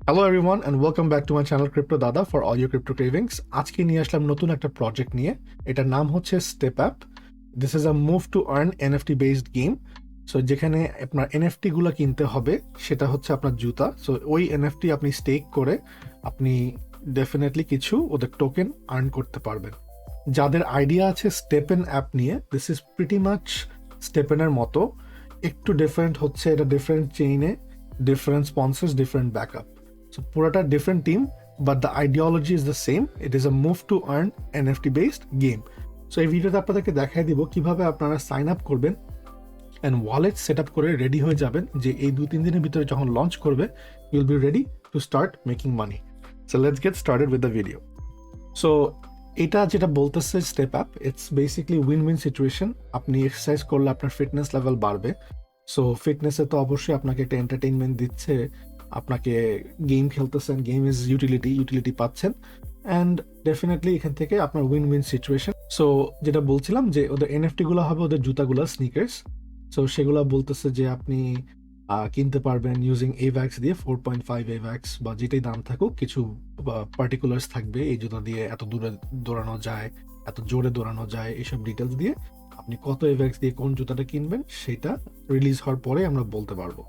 Hello everyone and welcome back to my channel Crypto Dada for all your crypto cravings. আজকে নিয়ে আসলাম নতুন একটা project নিয়ে। এটার নাম হচ্ছে step app. This is a move to earn NFT based game. So যেখানে আপনার এনএফটি গুলো কিনতে হবে সেটা হচ্ছে আপনার জুতা। সো ওই এনএফটি আপনি স্টেক করে আপনি ডেফিনেটলি কিছু ওদের টোকেন আর্ন করতে পারবেন। যাদের আইডিয়া আছে স্টেপেন অ্যাপ নিয়ে, দিস ইজ প্রিটি মাচ স্টেপেনের মতো, একটু ডিফারেন্ট হচ্ছে এটা ডিফারেন্ট চেইনে, different sponsors, different backup. So পুরোটা different team, but the ideology is the same. It is a move to earn NFT based game. So এই ভিডিওতে আপনাদেরকে দেখাই দিব কিভাবে আপনারা সাইন আপ করবেন অ্যান্ড ওয়ালেট সেট আপ করে রেডি হয়ে যাবেন, যে এই 2-3 দিনের ভিতরে যখন লঞ্চ করবে you'll be ready to start making money. So let's get started with the video. So এটা যেটা বলতেছে step up, it's basically win win situation. আপনি এক্সারসাইজ করলে আপনার ফিটনেস লেভেল বাড়বে। সো ফিটনেসে তো অবশ্যই আপনাকে একটা এন্টারটেইনমেন্ট দিচ্ছে, আপনাকে গেম খেলতেছেন, গেম ইজ ইউটিলিটি পাচ্ছেন, অ্যান্ড ডেফিনেটলি এখান থেকে আপনার উইন উইন সিচুয়েশন। সো যেটা বলছিলাম যে ওদের এনএফটি গুলো হবে ওদের জুতাগুলো, স্নিকার্স। সো সেগুলো বলতেছে যে আপনি কিনতে পারবেন ইউজিং AVAX দিয়ে 4.5 AVAX বা যেটাই দাম থাকুক, কিছু পার্টিকুলার্স থাকবে, এই জুতা দিয়ে এত দূরে দৌড়ানো যায়, এত জোরে দৌড়ানো যায়, এইসব ডিটেলস দিয়ে আপনি কত AVAX দিয়ে কোন জুতাটা কিনবেন সেটা রিলিজ হওয়ার পরে আমরা বলতে পারবো।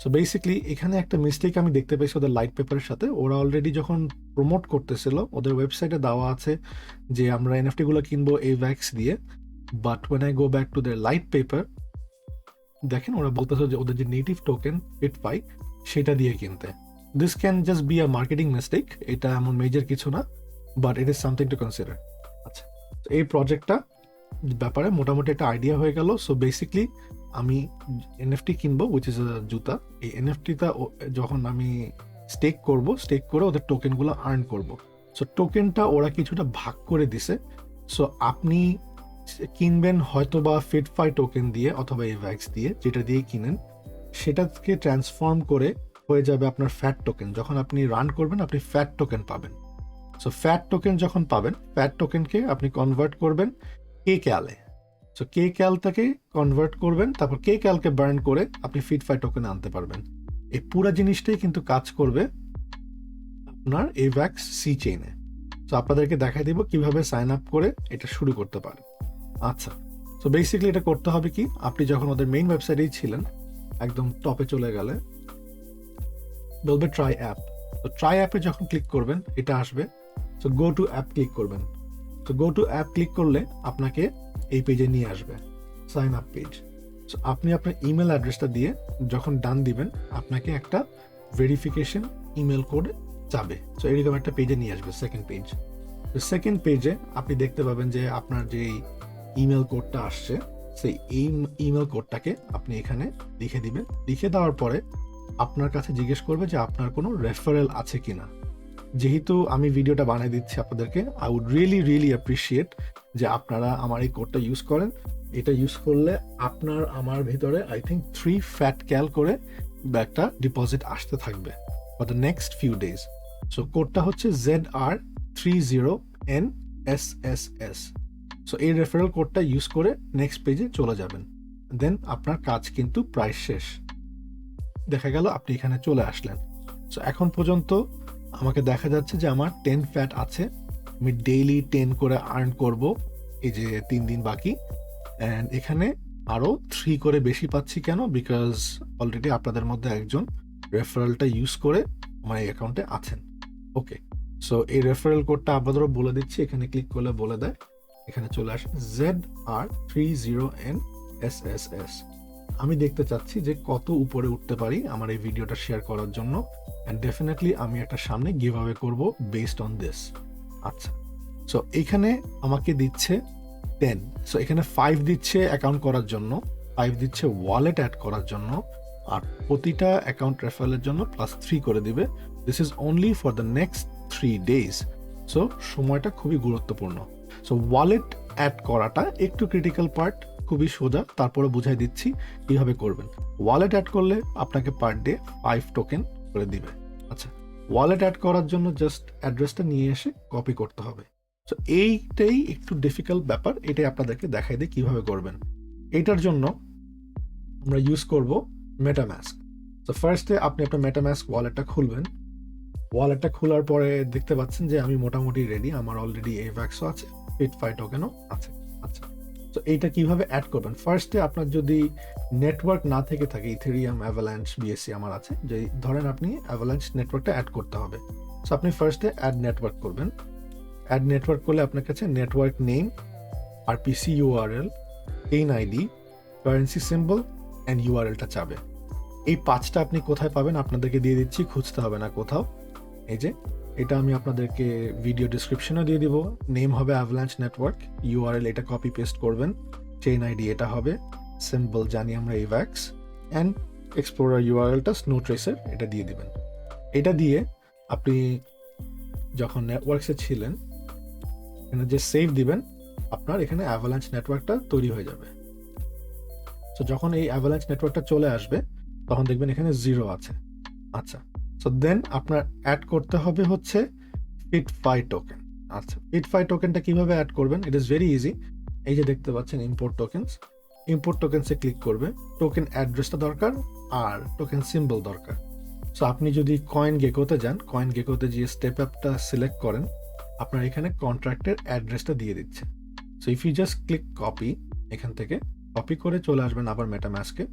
সো বেসিকলি এখানে একটা মিস্টেক আমি দেখতে পেয়েছি ওদের লাইট পেপারের সাথে। ওরা অলরেডি যখন প্রমোট করতেছিল ওদের ওয়েবসাইটে দেওয়া আছে যে আমরা এনএফটি গুলো কিনবো AVAX দিয়ে, but when I go back to the light paper, দেখেন ওরা বলতেছে যে ওদের যে নেটিভ টোকেন ফিটফাই সেটা দিয়ে কিনতে। This can just be a marketing mistake, এটা এমন মেজর কিছু না, but it is something to consider. আচ্ছা, তো এই প্রজেক্টটা ব্যাপারে মোটামুটি একটা আইডিয়া হয়ে গেল। সো বেসিকলি আমি এনএফটি কিনবো, উইচ ইজ আ জুতা। এই এনএফটিটা যখন আমি স্টেক করে ওদের টোকেনগুলো আর্ন করব। সো টোকেনটা ওরা কিছুটা ভাগ করে দিছে। সো আপনি কিনবেন হয়তো বা ফিটফাই টোকেন দিয়ে অথবা AVAX দিয়ে, যেটা দিয়ে কিনেন সেটাকে ট্রান্সফর্ম করে হয়ে যাবে আপনার ফ্যাট টোকেন। যখন আপনি রান করবেন আপনি ফ্যাট টোকেন পাবেন। সো ফ্যাট টোকেন যখন পাবেন, ফ্যাট টোকেনকে আপনি কনভার্ট করবেন কে ক্যালে। সো কে ক্যালটাকে কনভার্ট করবেন, তারপর কে ক্যালকে বার্ন করে আপনি ফিটফাই টোকেন আনতে পারবেন। এই পুরো জিনিসটাই কিন্তু কাজ করবে আপনার AVAX সি চেইনে। সো আপনাদেরকে দেখাই দিব কিভাবে সাইন আপ করে এটা শুরু করতে পারেন। আচ্ছা, সো বেসিক্যালি এটা করতে হবে কি, আপনি যখন ওদের মেইন ওয়েবসাইটেই ছিলেন, একদম টপে চলে গেলে বলবে ট্রাই অ্যাপ। তো ট্রাই অ্যাপে যখন ক্লিক করবেন এটা আসবে। So go to app click করবেন। তো গো টু অ্যাপ ক্লিক করলে আপনাকে এই পেজে নিয়ে আসবে, সাইন আপ পেজ। সো আপনি আপনার ইমেল অ্যাড্রেসটা দিয়ে যখন ডান দিবেন আপনাকে একটা ভেরিফিকেশন ইমেল কোড যাবে। সো এরকম একটা পেজে নিয়ে আসবে, সেকেন্ড পেজ। তো সেকেন্ড পেজে আপনি দেখতে পাবেন যে আপনার যে ইমেল কোডটা আসছে সেই ইমেল কোডটাকে আপনি এখানে লিখে দিবেন। লিখে দেওয়ার পরে আপনার কাছে জিজ্ঞেস করবে যে আপনার কোনো রেফারেল আছে কিনা। যেহেতু আমি ভিডিওটা বানিয়ে দিচ্ছি আপনাদেরকে, আই উড রিয়েলি অ্যাপ্রিসিয়েট যে আপনারা আমার এই কোডটা ইউজ করেন। এটা ইউজ করলে আপনার আমার ভিতরে আই থিঙ্ক 3 ফ্যাট ক্যাল করে একটা ডিপোজিট আসতে থাকবে for the next few days. So কোডটা হচ্ছে ZR30NSSS। সো এই রেফারেল কোডটা ইউজ করে নেক্সট পেজে চলে যাবেন, দেন আপনার কাজ কিন্তু প্রায় শেষ। দেখা গেল আপনি এখানে চলে আসলেন। সো এখন পর্যন্ত আমাকে দেখা যাচ্ছে যে আমার 10 ফ্যাট আছে। আমি ডেইলি 10 করে আর্ন করব, এই যে 3 দিন বাকি। অ্যান্ড এখানে আরও 3 করে বেশি পাচ্ছি কেন, বিকজ অলরেডি আপনাদের মধ্যে একজন রেফারেলটা ইউজ করে আমার এই অ্যাকাউন্টে আছেন। ওকে, সো এই রেফারেল কোডটা আপনাদেরও বলে দিচ্ছি, এখানে ক্লিক করলে বলে দেয়, এখানে চলে আসে ZR30NSSS। আমি দেখতে চাচ্ছি যে কত উপরে উঠতে পারি আমার এই ভিডিওটা শেয়ার করার জন্য, অ্যান্ড ডেফিনেটলি আমি একটা সামনে গিভ অ্যাওয়ে করবো বেসড অন দিস। আচ্ছা, সো এইখানে আমাকে দিচ্ছে 10। সো এখানে 5 দিচ্ছে অ্যাকাউন্ট করার জন্য, 5 দিচ্ছে ওয়ালেট অ্যাড করার জন্য, আর প্রতিটা অ্যাকাউন্ট রেফারেলের জন্য +3 করে দিবে। This is only for the next 3 days. So সময়টা খুবই গুরুত্বপূর্ণ। সো ওয়ালেট অ্যাড করাটা একটু ক্রিটিক্যাল পার্ট, খুবই সোজা, তারপরে বুঝাই দিচ্ছি কিভাবে করবেন। ওয়ালেট অ্যাড করলে আপনাকে পার ডে 5 টোকেন করে দিবে। আচ্ছা, ওয়ালেট অ্যাড করার জন্য জাস্ট অ্যাড্রেসটা নিয়ে এসে কপি করতে হবে। সো এইটাই একটু ডিফিকাল্ট ব্যাপার, এটাই আপনাদেরকে দেখাই দিই কিভাবে করবেন। এইটার জন্য আমরা ইউজ করব মেটামাস্ক। তো ফার্স্টে আপনি আপনার মেটামাস্ক ওয়ালেটটা খুলবেন। ওয়ালেটটা খোলার পরে দেখতে পাচ্ছেন যে আমি মোটামুটি রেডি, আমার অলরেডি AVAXও আছে, ফিটফাই টোকেনও আছে। আচ্ছা, তো এইটা কিভাবে অ্যাড করবেন? ফার্স্টে আপনার যদি নেটওয়ার্ক না থেকে থাকে, ইথেরিয়াম, অ্যাভালাঞ্চ, বিএসসি আমার আছে, যে ধরেন আপনি অ্যাভালাঞ্চ নেটওয়ার্কটা অ্যাড করতে হবে। সো আপনি ফার্স্টে অ্যাড নেটওয়ার্ক করবেন। অ্যাড নেটওয়ার্ক করলে আপনার কাছে network name, RPC URL, chain ID, currency symbol and ইউআরএলটা চাবে। এই 5টা আপনি কোথায় পাবেন আপনাদেরকে দিয়ে দিচ্ছি, খুঁজতে হবে না কোথাও। এই যে এটা আমি আপনাদেরকে ভিডিও ডিসক্রিপশনে দিয়ে দিব। নেম হবে অ্যাভালাঞ্চ নেটওয়ার্ক, ইউআরএল এটা কপি পেস্ট করবেন, চেইন আইডি এটা হবে, সিম্বল জানি আমরা AVAX, অ্যান্ড এক্সপ্লোরার ইউআরএলটা স্নো ট্রেসের এটা দিয়ে দিবেন। এটা দিয়ে আপনি যখন নেটওয়ার্কসে ছিলেন এখানে যে সেভ দিবেন, আপনার এখানে অ্যাভালাঞ্চ নেটওয়ার্কটা তৈরি হয়ে যাবে। তো যখন এই অ্যাভালাঞ্চ নেটওয়ার্কটা চলে আসবে তখন দেখবেন এখানে 0 আছে। আচ্ছা, সো দেন আপনার অ্যাড করতে হবে হচ্ছে ফিটফাই টোকেন। আচ্ছা, ফিটফাই টোকেনটা কিভাবে অ্যাড করবেন? It is very easy. এই যে দেখতে পাচ্ছেন ইম্পোর্ট টোকেন্স, ইম্পোর্ট টোকেন্সে ক্লিক করবে, টোকেন অ্যাড্রেসটা দরকার আর টোকেন সিম্বল দরকার। সো আপনি যদি কয়েন গেকোতে যান, কয়েন গেকোতে গিয়ে স্টেপ অ্যাপটা সিলেক্ট করেন, আপনার এখানে কন্ট্রাক্টের অ্যাড্রেসটা দিয়ে দিচ্ছে। So if you just click copy, এখান থেকে কপি করে চলে আসবেন আবার মেটামাস্কে।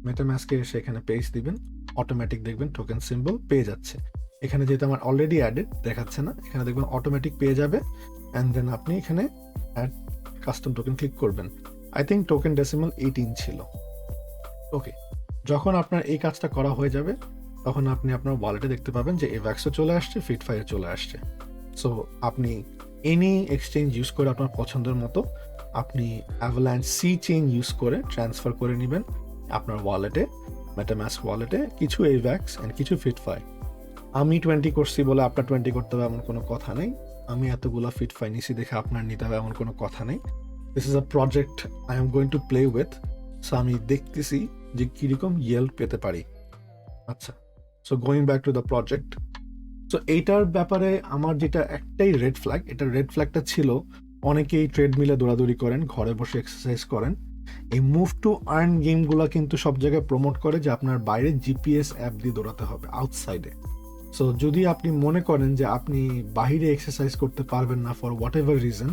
মেটামাস্কে এসে এখানে পেজ দিবেন, অটোমেটিক দেখবেন টোকেন সিম্বল পেয়ে যাচ্ছে। এখানে যেহেতু আমার অলরেডি অ্যাডেড দেখাচ্ছে না, এখানে দেখবেন অটোমেটিক পেয়ে যাবে। অ্যান্ড দেন আপনি এখানে অ্যাড কাস্টম টোকেন ক্লিক করবেন। আই থিঙ্ক টোকেন ডেসিমাল 18 ছিল। ওকে, যখন আপনার এই কাজটা করা হয়ে যাবে তখন আপনি আপনার ওয়ালেটে দেখতে পাবেন যে AVAXও চলে আসছে, ফিটফাইও চলে আসছে। সো আপনি এনি এক্সচেঞ্জ ইউজ করে আপনার পছন্দের মতো আপনি অ্যাভালাঞ্চ সি চেইন ইউজ করে ট্রান্সফার করে নেবেন আপনার ওয়ালেটে, মেটামাস্ক ওয়ালেটে, কিছু AVAX অ্যান্ড কিছু ফিটফাই। আমি 20 করছি বলে আপনার 20 করতে হবে এমন কোনো কথা নেই। আমি এতগুলো ফিটফাই নিছি দেখে আপনার নিতে হবে এমন কোনো কথা নেই। This is a project I am going to play with. So আমি দেখতেছি যে কীরকম ইয়েল্ড পেতে পারি। আচ্ছা, so going back to the project. So এইটার ব্যাপারে আমার যেটা একটাই রেড ফ্ল্যাগ, এটা রেড ফ্ল্যাগটা ছিল অনেকেই ট্রেডমিলে দৌড়াদৌড়ি করেন, ঘরে বসে এক্সারসাইজ করেন। এই মুভ টু আর্ন গেমগুলো কিন্তু সব জায়গায় প্রমোট করে যে আপনার বাইরে জিপিএস অ্যাপ দিয়ে দৌড়াতে হবে আউটসাইডে। সো যদি আপনি মনে করেন যে আপনি বাহিরে এক্সারসাইজ করতে পারবেন না ফর হোয়াট এভার রিজন,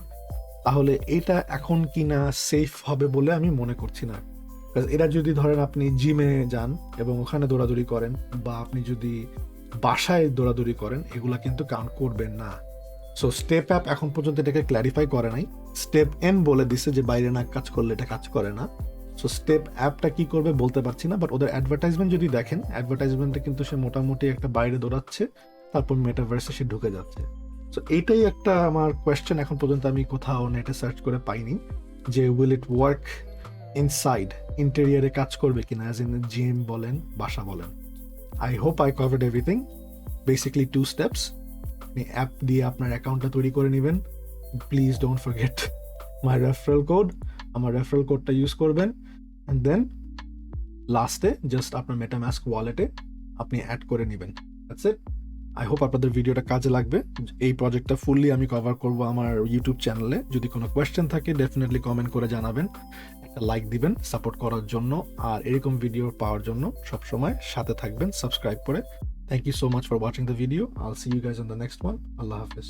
তাহলে এটা এখন কিনা সেফ হবে বলে আমি মনে করছি না। এরা যদি ধরেন আপনি জিমে যান এবং ওখানে দৌড়াদৌড়ি করেন, বা আপনি যদি বাসায় দৌড়াদৌড়ি করেন, এগুলা কিন্তু কাউন্ট করবেন না। সো স্টেপ অ্যাপ এখন পর্যন্ত এটাকে ক্ল্যারিফাই করে নাই। স্টেপ এন বলে দিচ্ছে যে বাইরে না কাজ করলে এটা কাজ করে না। সো স্টেপ অ্যাপটা কি করবে বলতে পারছি না, বাট ওদের অ্যাডভার্টাইজমেন্ট যদি দেখেন, অ্যাডভার্টাইজমেন্টে কিন্তু সে মোটামুটি একটা বাইরে দৌড়াচ্ছে, তারপর মেটাভার্সে সে ঢুকে যাচ্ছে। সো এইটাই একটা আমার কোয়েশ্চেন, এখন পর্যন্ত আমি কোথাও নেটে সার্চ করে পাইনি যে উইল ইট ওয়ার্ক ইনসাইড, ইন্টেরিয়ারে কাজ করবে কিনা, অ্যাজ ইন জিম বলেন, বাসা বলেন। I hope I covered everything. Basically 2 steps. আপনি অ্যাপ দিয়ে আপনার অ্যাকাউন্টটা তৈরি করে নেবেন। Please don't forget my referral code, আমার রেফারেল কোডটা ইউজ করবেন। অ্যান্ড দেন লাস্টে জাস্ট আপনার মেটামাস্ক ওয়ালেটে আপনি অ্যাড করে নেবেন। That's it. আই হোপ আপনাদের ভিডিওটা কাজে লাগবে। এই প্রজেক্টটা ফুললি আমি কভার করব আমার ইউটিউব চ্যানেলে। যদি কোনো কোয়েশ্চেন থাকে ডেফিনেটলি কমেন্ট করে জানাবেন, একটা লাইক দিবেন সাপোর্ট করার জন্য, আর এরকম ভিডিও পাওয়ার জন্য সবসময় সাথে থাকবেন সাবস্ক্রাইব করে। Thank you so much for watching the video. I'll see you guys in the next one. Allah Hafiz.